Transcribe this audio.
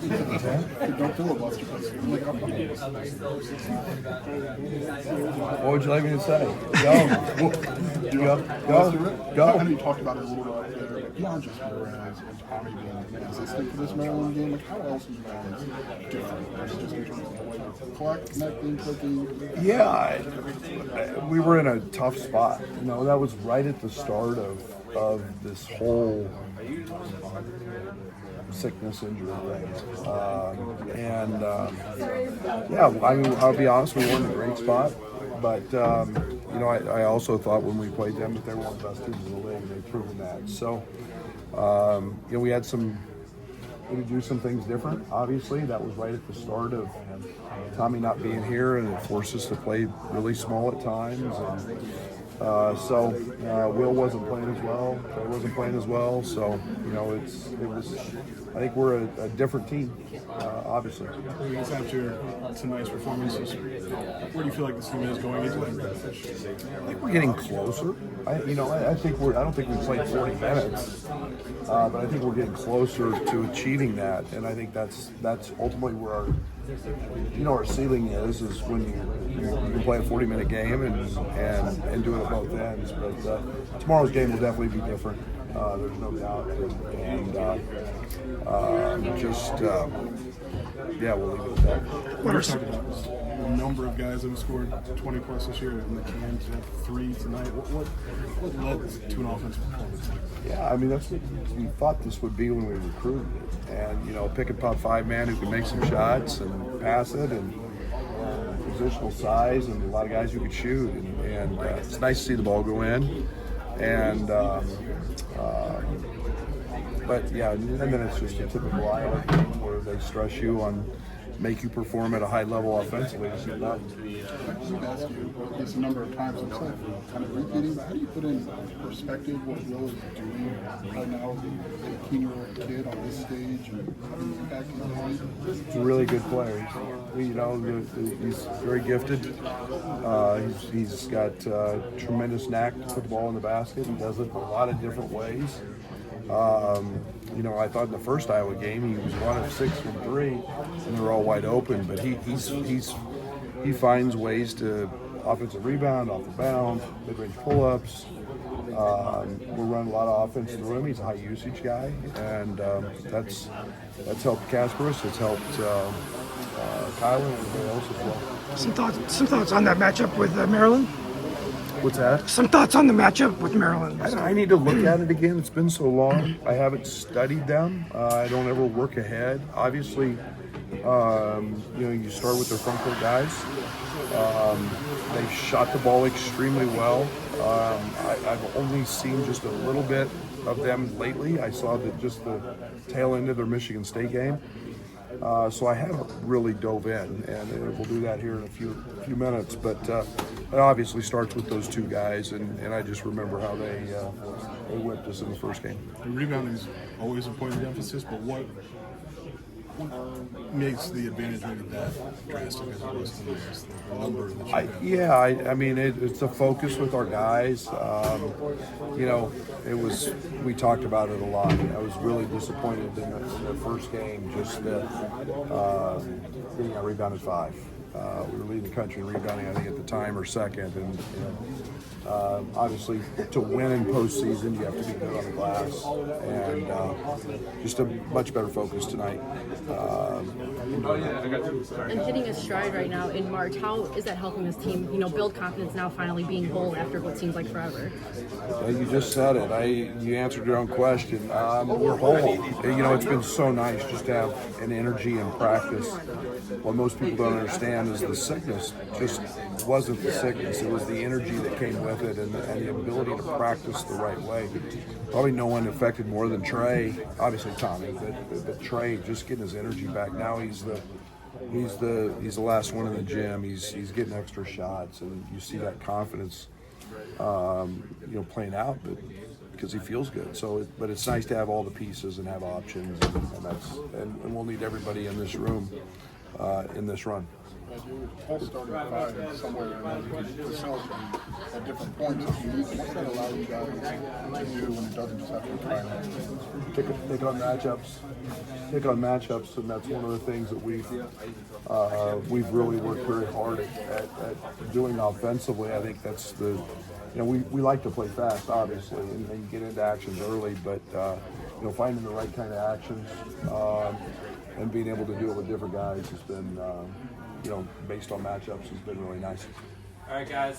Don't filibuster. What would you like me to say? Go. I know you talked about it a little bit there, but beyond just Perez and Tommy being consistent for this Maryland game, like how else are you guys different? Just in terms of the way you collect, connecting, clicking. Yeah, we were in a tough spot. You know, that was right at the start of this whole sickness injury thing. Yeah, I mean, I'll be honest, we weren't in a great spot. But, you know, I also thought when we played them that they were one of the best teams in the league, and they've proven that. So, you know, we had to do some things different, obviously. That was right at the start of Tommy not being here, and it forced us to play really small at times. And Will wasn't playing as well. Trey wasn't playing as well. So, you know, it was. I think we're a different team, obviously. After tonight's performances, where do you feel like this team is going into that? I think we're getting closer. I don't think we played 40 minutes, but I think we're getting closer to achieving that. And I think that's ultimately where our ceiling is when you can play a 40-minute game and do it at both ends. But tomorrow's game will definitely be different. There's no doubt. We'll leave it at that. What are talking about the number of guys that have scored 20 plus this year, and the Cans have 3 tonight? What led to an offensive performance? Yeah, I mean, that's what we thought this would be when we recruited it. And, you know, pick and pop 5-man who can make some shots and pass it, and positional size, and a lot of guys who could shoot. And it's nice to see the ball go in. And but yeah, and then it's just a typical Iowa game where they stress you on, make you perform at a high level offensively. I've asked you this a number of times himself, kind of repeating, but how do you put in perspective what Will is doing right now as a 18-year-old kid on this stage, and how do you impact his game? He's a really good player. He's very gifted. He's got tremendous knack to put the ball in the basket. He does it a lot of different ways. You know, I thought in the first Iowa game he was 1 of 6 from 3, and they're all wide open. But he finds ways to offensive rebound, off the bounce, mid-range pull-ups. We're running a lot of offense through him. He's a high usage guy, and that's helped Kasparis. It's helped Kyler and everybody else as well. Some thoughts on that matchup with Maryland. What's that? Some thoughts on the matchup with Maryland. I need to look at it again. It's been so long. I haven't studied them. I don't ever work ahead. Obviously, you start with their front court guys. They shot the ball extremely well. I've only seen just a little bit of them lately. I saw just the tail end of their Michigan State game. So I haven't really dove in, and we'll do that here in a few minutes. But it obviously starts with those 2 guys, and I just remember how they whipped us in the first game. The rebounding is always a point of emphasis, but what makes the advantage maybe that drastic as opposed to the number that you have? I mean, it's a focus with our guys. You know, we talked about it a lot. I was really disappointed in the first game, just that getting our rebounded 5. We were leading the country in rebounding, I think, at the time, or second. And obviously, to win in postseason, you have to be good on the glass. And just a much better focus tonight. And hitting a stride right now in March, how is that helping this team, build confidence now finally being whole after what seems like forever? You just said it. You answered your own question. We're whole. It's been so nice just to have an energy in practice. What most people don't understand is the sickness just wasn't the sickness. It was the energy that came with it, and the ability to practice the right way. Probably no one affected more than Trey. Obviously Tommy, but Trey just getting his energy back. Now he's the last one in the gym. He's getting extra shots, and you see that confidence, playing out, but because he feels good. So, but it's nice to have all the pieces and have options, and we'll need everybody in this room in this run. You all started at 5 somewhere and then facilitate at different points if you need them. What's that allow you guys to do when it doesn't just have to be time? Pick on matchups, and that's one of the things that we've really worked very hard at doing offensively. I think that's we like to play fast, obviously, and get into actions early, but finding the right kind of actions and being able to do it with different guys has been, based on matchups, has been really nice. All right, guys.